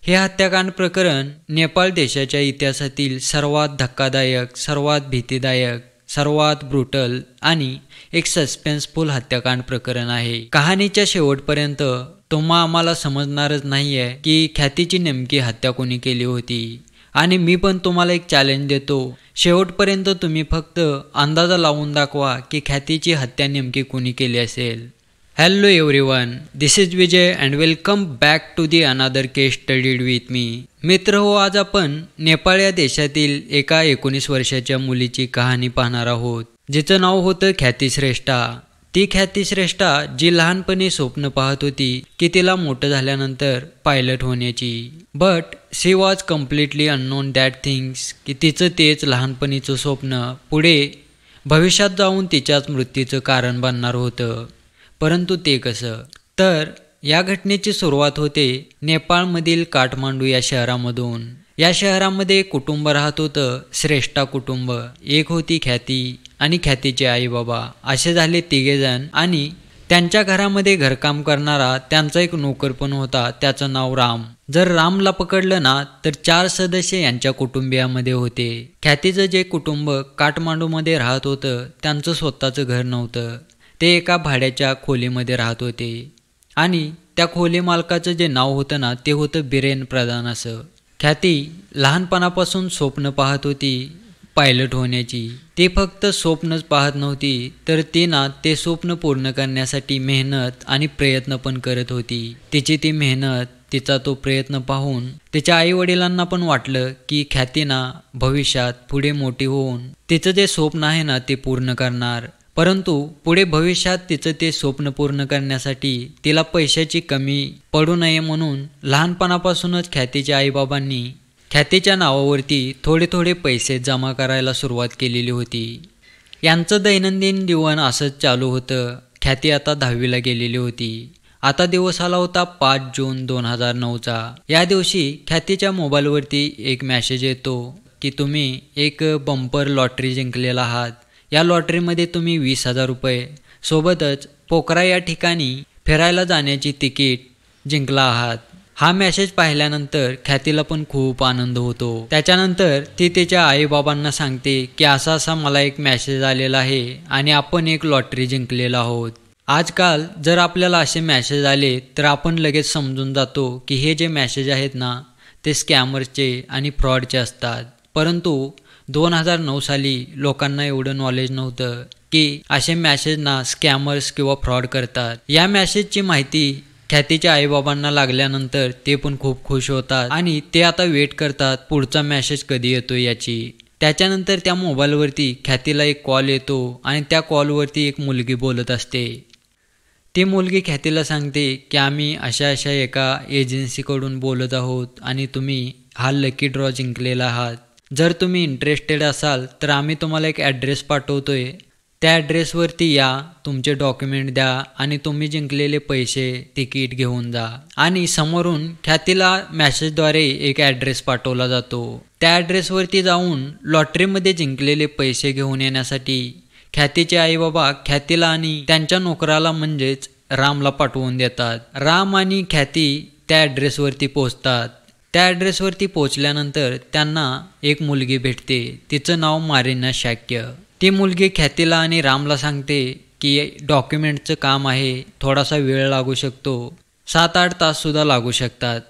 हे हत्याकांड प्रकरण नेपाळ देशाच्या इतिहासातील सर्वात धक्कादायक, सर्वात भीतीदायक, सर्वात ब्रुटल आणि एक सस्पेन्सफुल हत्याकांड प्रकरण आहे. कहाणीच्या शेवटपर्यंत तुम्हा आम्हाला समजणारच नाहीये की ख्यातीची नेमकी हत्या कोणी केली होती. आणि मी पण तुम्हाला एक चॅलेंज देतो, शेवटपर्यंत तुम्ही फक्त अंदाजा लावून दाखवा की ख्यातीची हत्या नेमकी कोणी केली असेल. Hello everyone, this is Vijay and welcome back to the another case studied with me. मित्र हो, आज आपण नेपाळ या देशातील एका 19 वर्षाच्या मुलीची कहाणी पाहणार आहोत, जिचं नाव होतं ख्यातिश्रेष्ठा. ती ख्यातिश्रेष्ठा जी लहानपणी स्वप्न पाहत होती की तिला मोठं झाल्यानंतर पायलट होण्याची. But she was completely unknown that things की तिचं तेच लहानपणीचं स्वप्न पुढे भविष्यात जाऊन तिच्याच मृत्यूचं कारण बनणार होतं. परंतु ते कसं? तर या घटनेची सुरुवात होते नेपाळमधील काठमांडू या शहरामधून. या शहरामध्ये एक कुटुंब राहत होतं, श्रेष्ठा कुटुंब. एक होती ख्याती आणि ख्यातीचे आई बाबा, असे झाले 3 जण. आणि त्यांच्या घरामध्ये घरकाम करणारा त्यांचा एक नोकर पण होता, त्याचं नाव राम. जर रामला पकडलं ना तर 4 सदस्य यांच्या कुटुंबियामध्ये होते. ख्यातीचं जे कुटुंब काठमांडूमध्ये राहत होतं त्यांचं स्वतःचं घर नव्हतं, ते एका भाड्याच्या खोलीमध्ये राहत होते. आणि त्या खोली मालकाचं जे नाव होतं ना ते होतं बिरेन प्रधान असं. ख्याती लहानपणापासून स्वप्न पाहत होती पायलट होण्याची. ती फक्त स्वप्नच पाहत नव्हती, तर ती ना ते स्वप्न पूर्ण करण्यासाठी मेहनत आणि प्रयत्न पण करत होती. तिची ती मेहनत, तिचा तो प्रयत्न पाहून तिच्या आई वडिलांना पण वाटलं की ख्याती ना भविष्यात पुढे मोठी होऊन तिचं जे स्वप्न आहे ना ते पूर्ण करणार. परंतु पुढे भविष्यात तिचं ते स्वप्न पूर्ण करण्यासाठी तिला पैशाची कमी पडू नये म्हणून लहानपणापासूनच ख्यातीच्या आईबाबांनी ख्यातीच्या नावावरती थोडे थोडे पैसे जमा करायला सुरुवात केलेली होती. यांचं दैनंदिन जीवन असंच चालू होतं. ख्याती आता 10वीला गेलेली होती. आता दिवस आला होता 5 जून 2009चा. या दिवशी ख्यातीच्या मोबाईलवरती एक मेसेज येतो की तुम्ही एक बंपर लॉटरी जिंकलेला आहात. या लॉटरीमध्ये तुम्ही 20,000 रुपये सोबतच पोखरा या ठिकाणी फिरायला जाण्याची तिकीट जिंकला आहात. हा मेसेज पाहिल्यानंतर ख्यातीला पण खूप आनंद होतो. त्याच्यानंतर ती तिच्या आईबाबांना सांगते की असा मला एक मेसेज आलेला आहे आणि आपण एक लॉटरी जिंकलेला आहोत. आजकाल जर आपल्याला असे मेसेज आले तर आपण लगेच समजून जातो की हे जे मेसेज आहेत ना ते स्कॅमर्सचे आणि फ्रॉडचे असतात. परंतु 2009 साली लोकांना एवढं नॉलेज नव्हतं की असे मेसेज ना स्कॅमर्स किंवा फ्रॉड करतात. या मेसेजची माहिती ख्यातीच्या आईबाबांना लागल्यानंतर ते पण खूप खुश होतात आणि ते आता वेट करतात पुढचा मेसेज कधी येतो याची. त्याच्यानंतर त्या मोबाईलवरती ख्यातीला एक कॉल येतो आणि त्या कॉलवरती एक मुलगी बोलत असते. ती मुलगी ख्यातीला सांगते की आम्ही अशा एका एजन्सीकडून बोलत आहोत आणि तुम्ही हा लकी ड्रॉ जिंकलेला आहात. जर तुम्ही इंटरेस्टेड असाल तर आम्ही तुम्हाला एक ॲड्रेस पाठवतोय. त्या ॲड्रेसवरती या, तुमचे डॉक्युमेंट द्या आणि तुम्ही जिंकलेले पैसे तिकीट घेऊन जा. आणि समोरून ख्यातीला मेसेजद्वारे एक ॲड्रेस पाठवला जातो. त्या ॲड्रेसवरती जाऊन लॉटरीमध्ये जिंकलेले पैसे घेऊन येण्यासाठी ख्यातीचे आईबाबा ख्यातीला आणि त्यांच्या नोकराला म्हणजेच रामला पाठवून देतात. राम आणि ख्याती त्या ॲड्रेसवरती पोहोचतात. त्या ॲड्रेसवरती पोहोचल्यानंतर त्यांना एक मुलगी भेटते. तिचं नाव मारिना शाक्य. ती मुलगी ख्यातीला आणि रामला सांगते की डॉक्युमेंटचं काम आहे, थोडासा वेळ लागू शकतो, 7-8 ताससुद्धा लागू शकतात.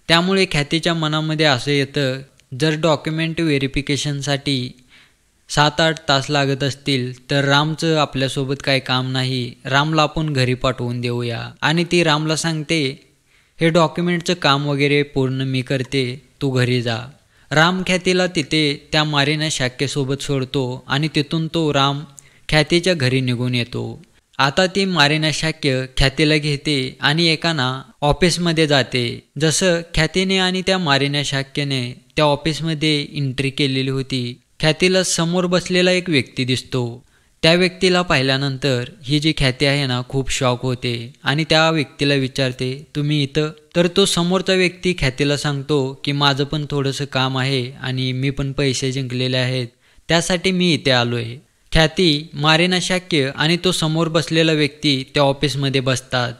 त्यामुळे ख्यातीच्या मनामध्ये असं येतं जर डॉक्युमेंट व्हेरिफिकेशनसाठी 7-8 तास लागत असतील तर रामचं आपल्यासोबत काही काम नाही, रामला आपण घरी पाठवून देऊया. आणि ती रामला सांगते हे डॉक्युमेंटचं काम वगैरे पूर्ण मी करते, तू घरी जा. राम ख्यातीला तिथे त्या मारिना शाक्यसोबत सोडतो आणि तिथून तो राम ख्यातीच्या घरी निघून येतो. आता ती मारिना शाक्य ख्यातीला घेते आणि एकाना ऑफिसमध्ये जाते. जसं ख्यातीने आणि त्या मारिना शाक्यने त्या ऑफिसमध्ये एंट्री केलेली होती, ख्यातीला समोर बसलेला एक व्यक्ती दिसतो. त्या व्यक्तीला पाहिल्यानंतर ही जी ख्याती आहे ना खूप शॉक होते आणि त्या व्यक्तीला विचारते तुम्ही इथं? तर तो समोरचा व्यक्ती ख्यातीला सांगतो की माझं पण थोडंसं काम आहे आणि मी पण पैसे जिंकलेले आहेत, त्यासाठी मी इथे आलोय. ख्याती, मारिना शाक्य आणि तो समोर बसलेला व्यक्ती त्या ऑफिसमध्ये बसतात.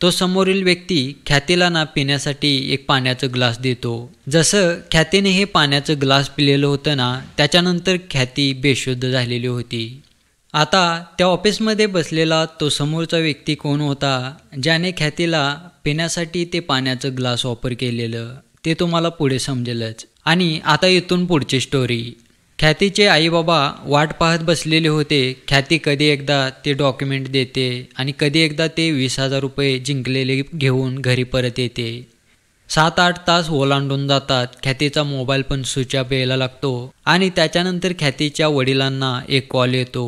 तो समोरील व्यक्ती ख्यातीला ना पिण्यासाठी एक पाण्याचं ग्लास देतो. जसं ख्यातीने हे पाण्याचं ग्लास पिलेलं होतं ना, त्याच्यानंतर ख्याती बेशुद्ध झालेली होती. आता त्या ऑफिसमध्ये बसलेला तो समोरचा व्यक्ती कोण होता, ज्याने ख्यातीला पिण्यासाठी ते पाण्याचं ग्लास ऑफर केलेलं, ते तुम्हाला पुढे समजेलच. आणि आता इथून पुढची स्टोरी. ख्यातीचे आईबाबा वाट पाहत बसलेले होते. ख्याती कधी एकदा ते डॉक्युमेंट देते आणि कधी एकदा ते 20,000 रुपये जिंकलेले घेऊन घरी परत येते. 7-8 तास ओलांडून जातात. ख्यातीचा मोबाईल पण स्विच ऑफ यायला लागतो आणि त्याच्यानंतर ख्यातीच्या वडिलांना एक कॉल येतो.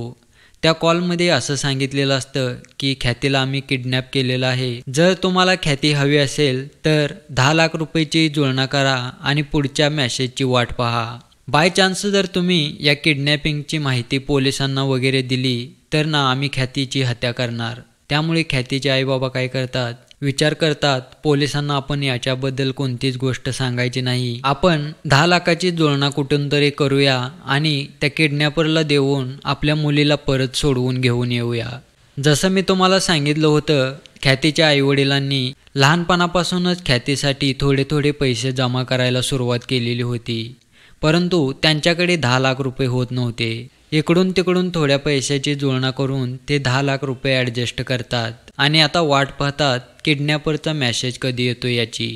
त्या कॉलमध्ये असं सांगितलेलं असतं की ख्यातीला आम्ही किडनॅप केलेलं आहे. जर तुम्हाला ख्याती हवी असेल तर 10 लाख रुपयाची जुळणा करा आणि पुढच्या मेसेजची वाट पहा. बाय चान्स जर तुम्ही या किडनॅपिंगची माहिती पोलिसांना वगैरे दिली तर ना आम्ही ख्यातीची हत्या करणार. त्यामुळे ख्यातीचे आईबाबा काय करतात, विचार करतात पोलिसांना आपण याच्याबद्दल कोणतीच गोष्ट सांगायची नाही. आपण 10 लाखाची जुळणा कुठून तरी करूया आणि त्या किडनॅपरला देऊन आपल्या मुलीला परत सोडवून घेऊन येऊया. जसं मी तुम्हाला सांगितलं होतं, ख्यातीच्या आईवडिलांनी लहानपणापासूनच ख्यातीसाठी थोडे थोडे पैसे जमा करायला सुरुवात केलेली होती. परंतु त्यांच्याकडे 10 लाख रुपये होत नव्हते. इकडून तिकडून थोड्या पैशाची जुळणा करून ते 10 लाख रुपये ॲडजस्ट करतात आणि आता वाट पाहतात किडनॅपरचा मेसेज कधी येतो याची.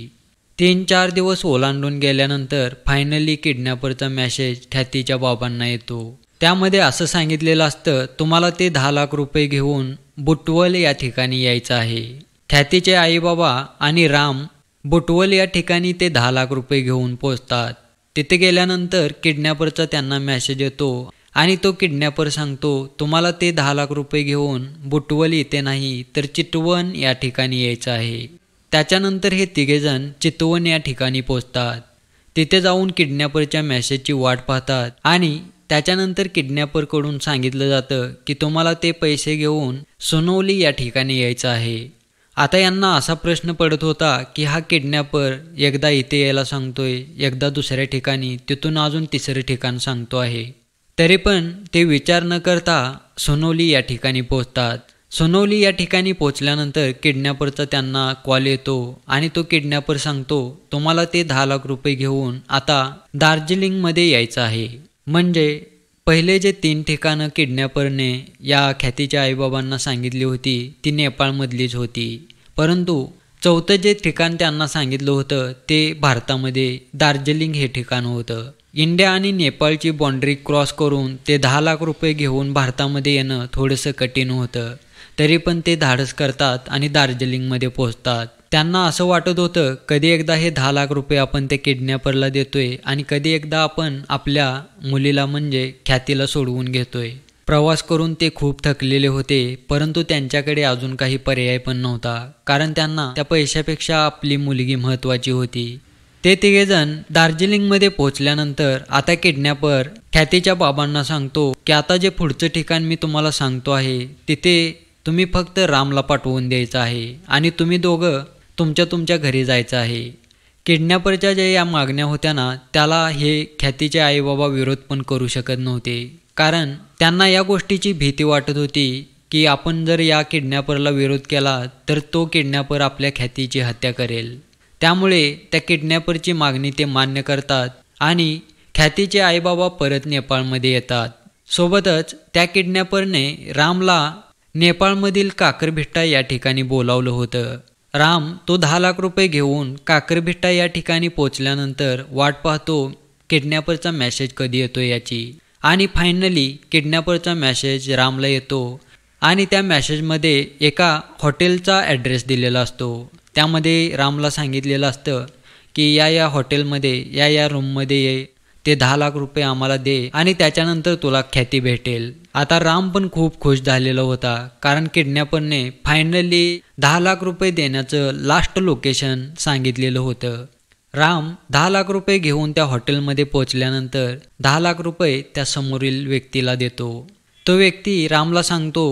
3-4 दिवस ओलांडून गेल्यानंतर फायनली किडनॅपरचा मेसेज ख्यातीच्या बाबांना येतो. त्यामध्ये असं सांगितलेलं असतं, तुम्हाला ते 10 लाख रुपये घेऊन बुटवल या ठिकाणी यायचं आहे. ख्यातीचे आईबाबा आणि राम बुटवल या ठिकाणी ते 10 लाख रुपये घेऊन पोचतात. तिथे गेल्यानंतर किडनॅपरचा त्यांना मेसेज येतो आणि तो किडनॅपर सांगतो, तुम्हाला ते 10 लाख रुपये घेऊन बुटवल येथे नाही तर चितवन या ठिकाणी यायचं आहे. त्याच्यानंतर हे तिघेजण चितवन या ठिकाणी पोचतात. तिथे जाऊन किडनॅपरच्या मेसेजची वाट पाहतात आणि त्याच्यानंतर किडनॅपरकडून सांगितलं जातं की तुम्हाला ते पैसे घेऊन सोनवली या ठिकाणी यायचं आहे. आता यांना असा प्रश्न पडत होता की हा किडनॅपर एकदा इथे यायला सांगतोय, एकदा दुसऱ्या ठिकाणी, तिथून अजून तिसरं ठिकाण सांगतो आहे. तरी पण ते विचार न करता सोनवली या ठिकाणी पोचतात. सोनवली या ठिकाणी पोचल्यानंतर किडनॅपरचा त्यांना कॉल येतो आणि तो किडनॅपर सांगतो, तुम्हाला ते 10 लाख रुपये घेऊन आता दार्जिलिंगमध्ये यायचं आहे. म्हणजे पहिले जे 3 ठिकाणं किडनॅपरने या ख्यातीच्या आईबाबांना सांगितली होती ती नेपाळमधलीच होती. परंतु 4थं जे ठिकाण त्यांना सांगितलं होतं ते भारतामध्ये दार्जिलिंग हे ठिकाण होतं. इंडिया आणि नेपाळची बाँड्री क्रॉस करून ते 10 लाख रुपये घेऊन भारतामध्ये येणं थोडंसं कठीण होतं. तरी पण ते धाडस करतात आणि दार्जिलिंगमध्ये पोहोचतात. त्यांना असं वाटत होतं कधी एकदा हे 10 लाख रुपये आपण त्या किडनॅपरला देतोय आणि कधी एकदा आपण आपल्या मुलीला म्हणजे ख्यातीला सोडवून घेतोय. प्रवास करून ते खूप थकलेले होते, परंतु त्यांच्याकडे अजून काही पर्याय पण नव्हता, कारण त्यांना त्या पैशापेक्षा आपली मुलगी महत्त्वाची होती. ते तिघेजण दार्जिलिंगमध्ये पोहोचल्यानंतर आता किडनॅपर ख्यातीच्या बाबांना सांगतो की आता जे पुढचं ठिकाण मी तुम्हाला सांगतो आहे तिथे तुम्ही फक्त रामला पाठवून द्यायचं आहे आणि तुम्ही दोघं तुमच्या घरी जायचं आहे. किडनॅपरच्या ज्या या मागण्या होत्या ना, त्याला हे ख्यातीचे आईबाबा विरोध पण करू शकत नव्हते, कारण त्यांना या गोष्टीची भीती वाटत होती की आपण जर या किडनॅपरला विरोध केला तर तो किडनॅपर आपल्या ख्यातीची हत्या करेल. त्यामुळे त्या किडनॅपरची मागणी ते मान्य करतात आणि ख्यातीचे आईबाबा परत नेपाळमध्ये येतात. सोबतच त्या किडनॅपरने रामला नेपाळमधील काकरभिट्टा या ठिकाणी बोलावलं होतं. राम तो 10 लाख रुपये घेऊन काकरभिट्टा या ठिकाणी पोचल्यानंतर वाट पाहतो किडनॅपरचा मेसेज कधी येतो याची. आणि फायनली किडनॅपरचा मेसेज रामला येतो आणि त्या मेसेजमध्ये एका हॉटेलचा ॲड्रेस दिलेला असतो. त्यामध्ये रामला सांगितलेलं असतं की या हॉटेलमध्ये या रूममध्ये ये, ते 10 लाख रुपये आम्हाला दे आणि त्याच्यानंतर तुला ख्याती भेटेल. आता राम पण खूप खुश झालेला होता, कारण किडनॅपरने फायनली 10 लाख रुपये देण्याचं लास्ट लोकेशन सांगितलेलं होतं. राम 10 लाख रुपये घेऊन त्या हॉटेलमध्ये पोचल्यानंतर 10 लाख रुपये त्या समोरील व्यक्तीला देतो. तो व्यक्ती रामला सांगतो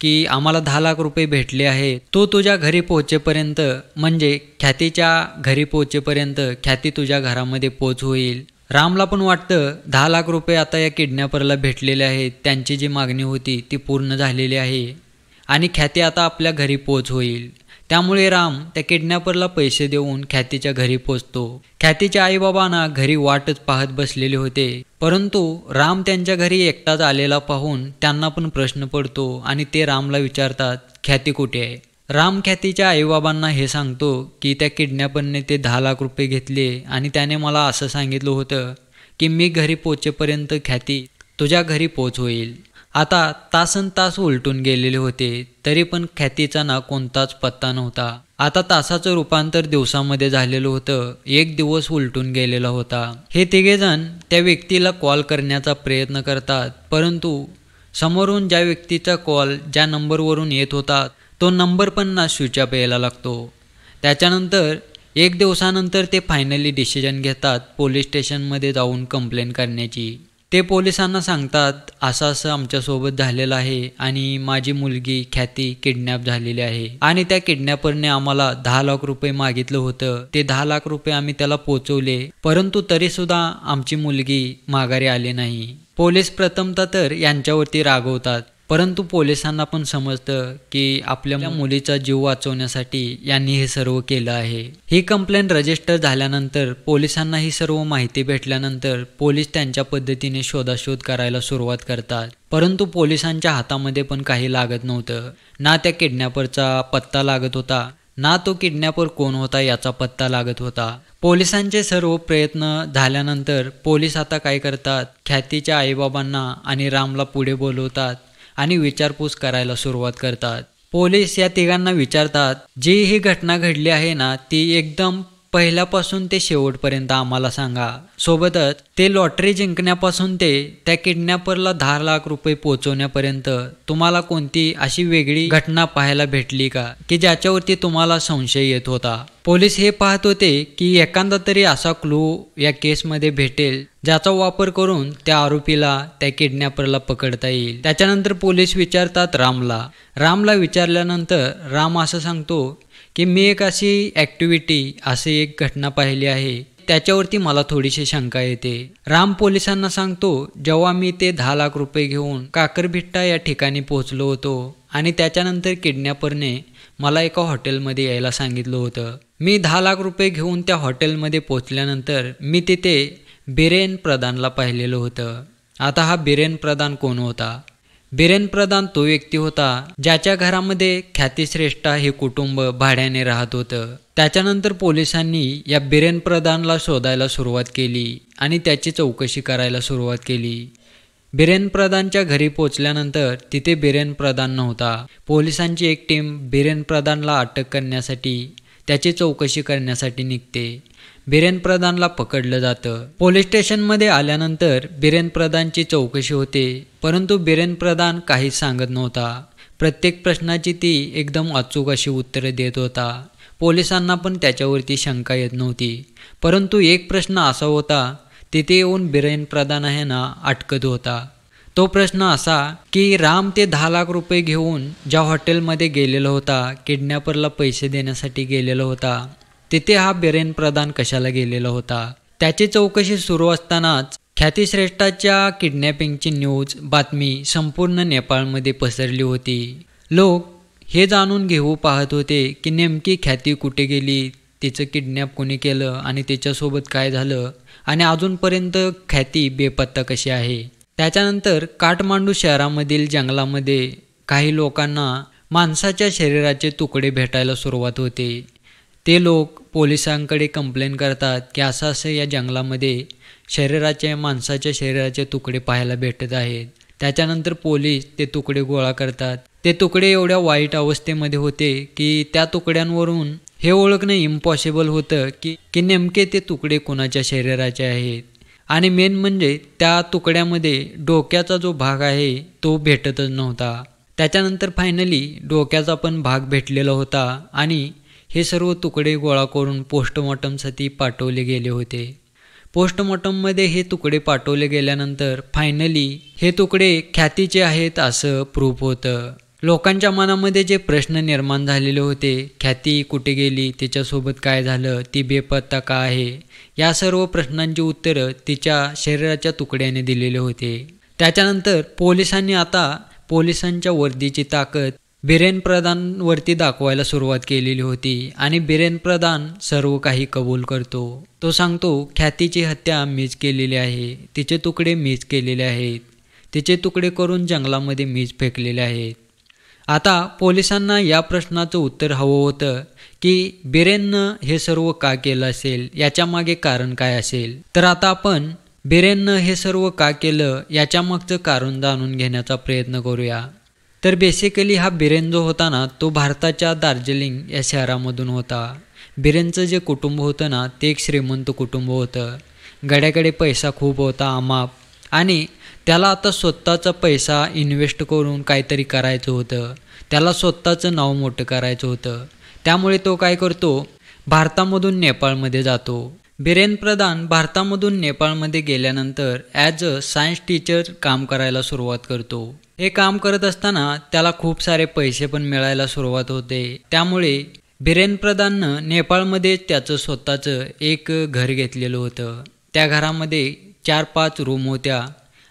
की आम्हाला 10 लाख रुपये भेटले आहेत, तो तुझ्या घरी पोहोचेपर्यंत म्हणजे ख्यातीच्या घरी पोहोचेपर्यंत ख्याती तुझ्या घरामध्ये पोच होईल. रामला पण वाटतं 10 लाख रुपये आता या किडनॅपरला भेटलेले आहेत, त्यांची जी मागणी होती ती पूर्ण झालेली आहे आणि ख्याती आता आपल्या घरी पोच होईल. त्यामुळे राम त्या किडनॅपरला पैसे देऊन ख्यातीच्या घरी पोचतो. ख्यातीच्या आईबाबांना घरी वाटच पाहत बसलेले होते, परंतु राम त्यांच्या घरी एकटाच आलेला पाहून त्यांना पण प्रश्न पडतो आणि ते रामला विचारतात, ख्याती कुठे आहे? राम ख्यातीच्या आईबाबांना हे सांगतो की त्या किडनॅपरने ते 10 लाख रुपये घेतले आणि त्याने मला असं सांगितलं होतं की मी घरी पोचेपर्यंत ख्याती तुझ्या घरी पोच होईल. आता तासनतास उलटून गेलेले होते, तरी पण ख्यातीचा ना कोणताच पत्ता नव्हता. आता तासाचं रूपांतर दिवसामध्ये झालेलं होतं. एक दिवस उलटून गेलेला होता. हे तिघेजण त्या व्यक्तीला कॉल करण्याचा प्रयत्न करतात, परंतु समोरून ज्या व्यक्तीचा कॉल ज्या नंबरवरून येत होता तो नंबर पण ना स्विच ऑफ यायला लागतो. त्याच्यानंतर एक दिवसानंतर ते फायनली डिसिजन घेतात पोलीस स्टेशनमध्ये जाऊन कंप्लेंट करण्याची. ते पोलिसांना सांगतात, असं असं आमच्यासोबत झालेलं आहे आणि माझी मुलगी ख्याती किडनॅप झालेली आहे आणि त्या किडनॅपरने आम्हाला 10 लाख रुपये मागितलं होतं. ते 10 लाख रुपये आम्ही त्याला पोचवले, परंतु तरीसुद्धा आमची मुलगी माघारी आली नाही. पोलीस प्रथमतः तर यांच्यावरती रागवतात, परंतु पोलिसांना पण समजतं की आपल्या मुलीचा जीव वाचवण्यासाठी यांनी हे सर्व केलं आहे. ही कंप्लेंट रजिस्टर झाल्यानंतर पोलिसांना ही सर्व माहिती भेटल्यानंतर पोलीस त्यांच्या पद्धतीने शोधाशोध करायला सुरुवात करतात, परंतु पोलिसांच्या हातामध्ये पण काही लागत नव्हतं. ना त्या किडनॅपरचा पत्ता लागत होता, ना तो किडनॅपर कोण होता याचा पत्ता लागत होता. पोलिसांचे सर्व प्रयत्न झाल्यानंतर पोलीस आता काय करतात, ख्यातीच्या आईबाबांना आणि रामला पुढे बोलवतात आणि विचारपूस करायला सुरुवात करतात. पोलीस या तिघांना विचारतात, जी ही घटना घडली आहे ना ती एकदम पहिल्यापासून ते शेवटपर्यंत आम्हाला सांगा. सोबतच ते लॉटरी जिंकण्यापासून ते त्या किडनॅपरला 10 लाख रुपये पोचवण्यापर्यंत तुम्हाला कोणती अशी वेगळी घटना पाहायला भेटली का की ज्याच्यावरती तुम्हाला संशय येत होता? पोलीस हे पाहत होते की एखादा तरी असा क्लू या केसमध्ये भेटेल ज्याचा वापर करून त्या आरोपीला त्या किडनॅपरला पकडता येईल. त्याच्यानंतर पोलीस विचारतात रामला विचारल्यानंतर राम असं सांगतो की मी एक अशी ॲक्टिव्हिटी अशी एक घटना पाहिली आहे, त्याच्यावरती मला थोडीशी शंका येते. राम पोलिसांना सांगतो, जेव्हा मी ते 10 लाख रुपये घेऊन काकरभिट्टा या ठिकाणी पोहोचलो होतो आणि त्याच्यानंतर किडनॅपरने मला एका हॉटेलमध्ये यायला सांगितलं होतं. मी 10 लाख रुपये घेऊन त्या हॉटेलमध्ये पोहोचल्यानंतर मी तिथे बिरेन प्रधानला पाहिलेलं होतं. आता हा बिरेन प्रधान कोण होता? बिरेन प्रधान तो व्यक्ती होता ज्याच्या घरामध्ये ख्यातिश्रेष्ठा हे कुटुंब भाड्याने राहत होतं. त्याच्यानंतर पोलिसांनी या बिरेन प्रधानला शोधायला सुरुवात केली आणि त्याची चौकशी करायला सुरुवात केली. बिरेन प्रधानच्या घरी पोचल्यानंतर तिथे बिरेन प्रधान नव्हता. पोलिसांची एक टीम बिरेन प्रधानला अटक करण्यासाठी त्याची चौकशी करण्यासाठी निघते. बिरेन प्रधानला पकडलं जातं. पोलीस स्टेशनमध्ये आल्यानंतर बिरेन प्रधानची चौकशी होते, परंतु बिरेन प्रधान काहीच सांगत नव्हता. प्रत्येक प्रश्नाची ती एकदम अचूक अशी उत्तरं देत होता. पोलिसांना पण त्याच्यावरती शंका येत नव्हती. परंतु एक प्रश्न असा होता, तिथे येऊन बिरेन प्रधान आहे ना अटकत होता. तो प्रश्न असा की राम ते 10 लाख रुपये घेऊन ज्या हॉटेलमध्ये गेलेला होता, किडनॅपरला पैसे देण्यासाठी गेलेला होता, तिथे हा बिरेन प्रधान कशाला गेलेला होता? त्याची चौकशी सुरू असतानाच ख्यातिश्रेष्ठाच्या किडनॅपिंगची बातमी संपूर्ण नेपाळमध्ये पसरली होती. लोक हे जाणून घेऊ पाहत होते की नेमकी ख्याती कुठे गेली, तिचं किडनॅप कोणी केलं आणि तिच्यासोबत काय झालं आणि अजूनपर्यंत ख्याती बेपत्ता कशी आहे. त्याच्यानंतर काठमांडू शहरामधील जंगलामध्ये काही लोकांना माणसाच्या शरीराचे तुकडे भेटायला सुरुवात होते. ते लोक पोलिसांकडे कंप्लेंट करतात की असं या जंगलामध्ये माणसाच्या शरीराचे तुकडे पाहायला भेटत आहेत. त्याच्यानंतर पोलीस ते तुकडे गोळा करतात. ते तुकडे एवढ्या वाईट अवस्थेमध्ये होते की त्या तुकड्यांवरून हे ओळखणं इम्पॉसिबल होतं की नेमके ते तुकडे कोणाच्या शरीराचे आहेत. आणि मेन म्हणजे त्या तुकड्यामध्ये डोक्याचा जो भाग आहे तो भेटतच नव्हता. त्याच्यानंतर फायनली डोक्याचा पण भाग भेटलेला होता आणि हे सर्व तुकडे गोळा करून पोस्टमॉर्टमसाठी पाठवले गेले होते. पोस्टमॉर्टममध्ये हे तुकडे पाठवले गेल्यानंतर फायनली हे तुकडे ख्यातीचे आहेत असं प्रूफ होतं. लोकांच्या मनामध्ये जे प्रश्न निर्माण झालेले होते, ख्याती कुठे गेली, तिच्यासोबत काय झालं, ती बेपत्ता का आहे, या सर्व प्रश्नांची उत्तरं तिच्या शरीराच्या तुकड्याने दिलेले होते. त्याच्यानंतर पोलिसांनी आता पोलिसांच्या वर्दीची ताकद बिरेन प्रधानवरती दाखवायला सुरुवात केलेली होती आणि बिरेन प्रधान सर्व काही कबूल करतो. तो सांगतो ख्यातीची हत्या मीच केलेली आहे, तिचे तुकडे मीच केलेले आहेत, तिचे तुकडे करून जंगलामध्ये मीच फेकलेले आहेत. आता पोलिसांना या प्रश्नाचं उत्तर हवं होतं की बिरेननं हे सर्व का केलं असेल, याच्या मागे कारण काय असेल. तर आता आपण बिरेननं हे सर्व का केलं याच्या मागचं कारण जाणून घेण्याचा प्रयत्न करूया. तर बेसिकली हा बिरेन जो होता ना, तो भारताच्या दार्जिलिंग या शहरामधून होता. बिरेनचं जे कुटुंब होतं ना, ते एक श्रीमंत कुटुंब होतं. गड्याकडे पैसा खूप होता अमाप, आणि त्याला आता स्वतःचा पैसा इन्व्हेस्ट करून काहीतरी करायचं होतं. त्याला स्वतःचं नाव मोठं करायचं होतं. त्यामुळे तो काय करतो, भारतामधून नेपाळमध्ये जातो. बिरेन प्रधान भारतामधून नेपाळमध्ये गेल्यानंतर ॲज अ सायन्स टीचर काम करायला सुरुवात करतो. हे काम करत असताना त्याला खूप सारे पैसे पण मिळायला सुरुवात होते. त्यामुळे बिरेन प्रधाननं नेपाळमध्ये त्याचं स्वतःचं एक घर घेतलेलं होतं. त्या घरामध्ये 4-5 रूम होत्या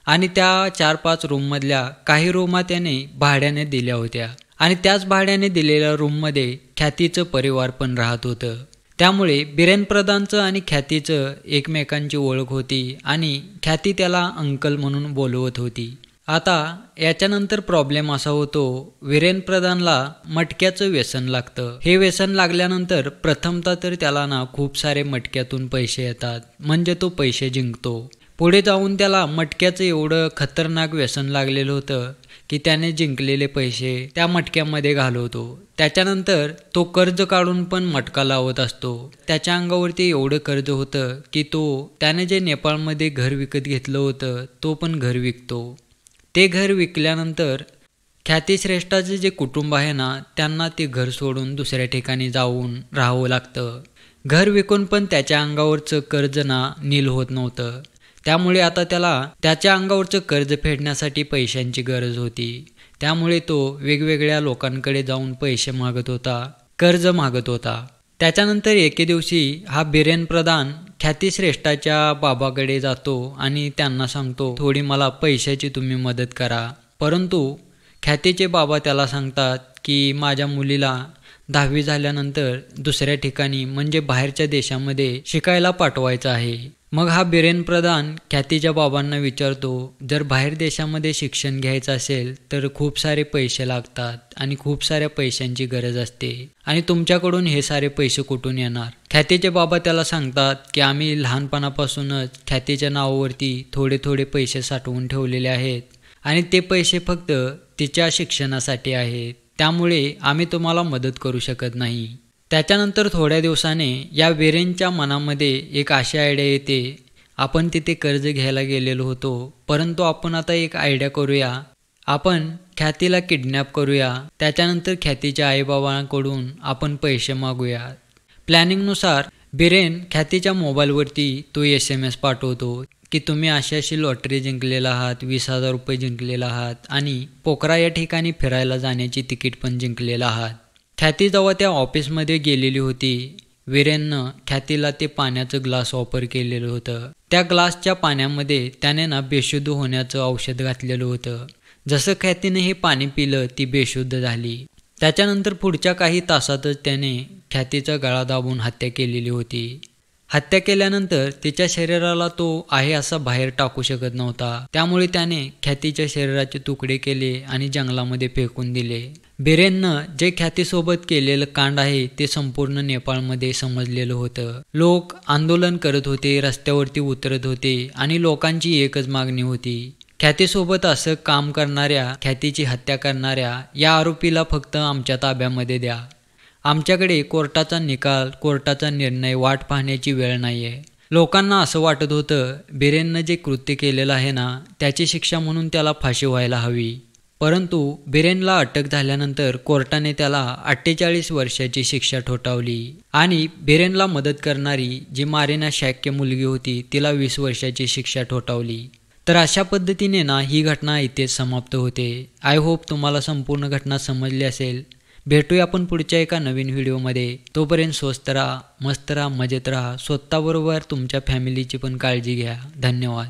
आणि त्या 4-5 रूममधल्या काही रूमा त्याने भाड्याने दिल्या होत्या आणि त्याच भाड्याने दिलेल्या रूममध्ये ख्यातीचं परिवार पण राहत होतं. त्यामुळे बिरेन प्रधानचं आणि ख्यातीचं एकमेकांची ओळख होती आणि ख्याती त्याला अंकल म्हणून बोलवत होती. आता याच्यानंतर प्रॉब्लेम असा होतो, बिरेन प्रधानला मटक्याचं व्यसन लागतं. हे व्यसन लागल्यानंतर प्रथमतः तर त्याला ना खूप सारे मटक्यातून पैसे येतात, म्हणजे तो पैसे जिंकतो. पुढे जाऊन त्याला मटक्याचं एवढं खतरनाक व्यसन लागलेलं होतं की त्याने जिंकलेले पैसे त्या मटक्यामध्ये घालवतो. त्याच्यानंतर तो कर्ज काढून पण मटका लावत असतो. त्याच्या अंगावरती एवढं कर्ज होतं की त्याने जे नेपाळमध्ये घर विकत घेतलं होतं तो पण घर विकतो. ते घर विकल्यानंतर ख्यातिश्रेष्ठाचं जे कुटुंब आहे ना, त्यांना ते घर सोडून दुसऱ्या ठिकाणी जाऊन राहावं लागतं. घर विकून पण त्याच्या अंगावरचं कर्ज ना नील होत नव्हतं. त्यामुळे आता त्याला त्याच्या अंगावरचं कर्ज फेडण्यासाठी पैशांची गरज होती. त्यामुळे तो वेगवेगळ्या लोकांकडे जाऊन पैसे मागत होता, कर्ज मागत होता. त्याच्यानंतर एके दिवशी हा बिरेन प्रधान ख्यातिश्रेष्ठाच्या बाबाकडे जातो आणि त्यांना सांगतो, थोडी मला पैशाची तुम्ही मदत करा. परंतु ख्यातीचे बाबा त्याला सांगतात की माझ्या मुलीला 10वी झाल्यानंतर दुसऱ्या ठिकाणी म्हणजे बाहेरच्या देशामध्ये शिकायला पाठवायचं आहे. मग हा बिरेन प्रधान ख्यातीच्या बाबांना विचारतो, जर बाहेर देशामध्ये शिक्षण घ्यायचं असेल तर खूप सारे पैसे लागतात आणि खूप साऱ्या पैशांची गरज असते आणि तुमच्याकडून हे सारे पैसे कुठून येणार. ख्यातीचे बाबा त्याला सांगतात की आम्ही लहानपणापासूनच ख्यातीच्या नावावरती थोडे थोडे पैसे साठवून ठेवलेले आहेत आणि ते पैसे फक्त तिच्या शिक्षणासाठी आहेत. त्यामुळे आम्ही तुम्हाला मदत करू शकत नाही. त्याच्यानंतर थोड्या दिवसाने या बिरेनच्या मनामध्ये एक अशी आयडिया येते, आपण तिथे कर्ज घ्यायला गेलेलो होतो, परंतु आपण आता एक आयडिया करूया, आपण ख्यातीला किडनॅप करूया. त्याच्यानंतर ख्यातीच्या आईबाबांकडून आपण पैसे मागूया. प्लॅनिंगनुसार बिरेन ख्यातीच्या मोबाईलवरती तो SMS पाठवतो की तुम्ही अशी लॉटरी जिंकलेला आहात, 20,000 रुपये जिंकलेला आहात आणि पोखरा या ठिकाणी फिरायला जाण्याची तिकीट पण जिंकलेलं आहात. ख्याती जेव्हा त्या ऑफिसमध्ये गेलेली होती, बिरेननं ख्यातीला ते पाण्याचं ग्लास ऑफर केलेलं होतं. त्या ग्लासच्या पाण्यामध्ये त्याने ना बेशुद्ध होण्याचं औषध घातलेलं होतं. जसं ख्यातीने हे पाणी पिलं ती बेशुद्ध झाली. त्याच्यानंतर पुढच्या काही तासातच त्याने ख्यातीचा गळा दाबून हत्या केलेली होती. हत्या केल्यानंतर तिच्या शरीराला तो आहे असा बाहेर टाकू शकत नव्हता. त्यामुळे त्याने ख्यातीच्या शरीराचे तुकडे केले आणि जंगलामध्ये फेकून दिले. बिरेननं जे ख्यातीसोबत केलेलं कांड आहे ते संपूर्ण नेपाळमध्ये समजलेलं होतं. लोक आंदोलन करत होते, रस्त्यावरती उतरत होते आणि लोकांची एकच मागणी होती, ख्यातीसोबत असं काम करणाऱ्या, ख्यातीची हत्या करणाऱ्या या आरोपीला फक्त आमच्या ताब्यामध्ये द्या. आमच्याकडे कोर्टाचा निकाल, कोर्टाचा निर्णय वाट पाहण्याची वेळ नाही आहे. लोकांना असं वाटत होतं बिरेननं जे कृत्य केलेलं आहे ना, त्याची शिक्षा म्हणून त्याला फाशी व्हायला हवी. परंतु बिरेनला अटक झाल्यानंतर कोर्टाने त्याला 48 वर्षाची शिक्षा ठोठावली आणि बिरेनला मदत करणारी जी मारिना शॅक्य मुलगी होती तिला 20 वर्षाची शिक्षा ठोठावली. तर अशा पद्धतीने ना ही घटना इथेच समाप्त होते. आय होप तुम्हाला संपूर्ण घटना समजली असेल. भेटूया आपण पुढच्या एका नवीन व्हिडिओमध्ये. तोपर्यंत स्वस्त राहा, मस्त राहा, मजेत राहा. स्वतःबरोबर तुमच्या फॅमिलीची पण काळजी घ्या. धन्यवाद.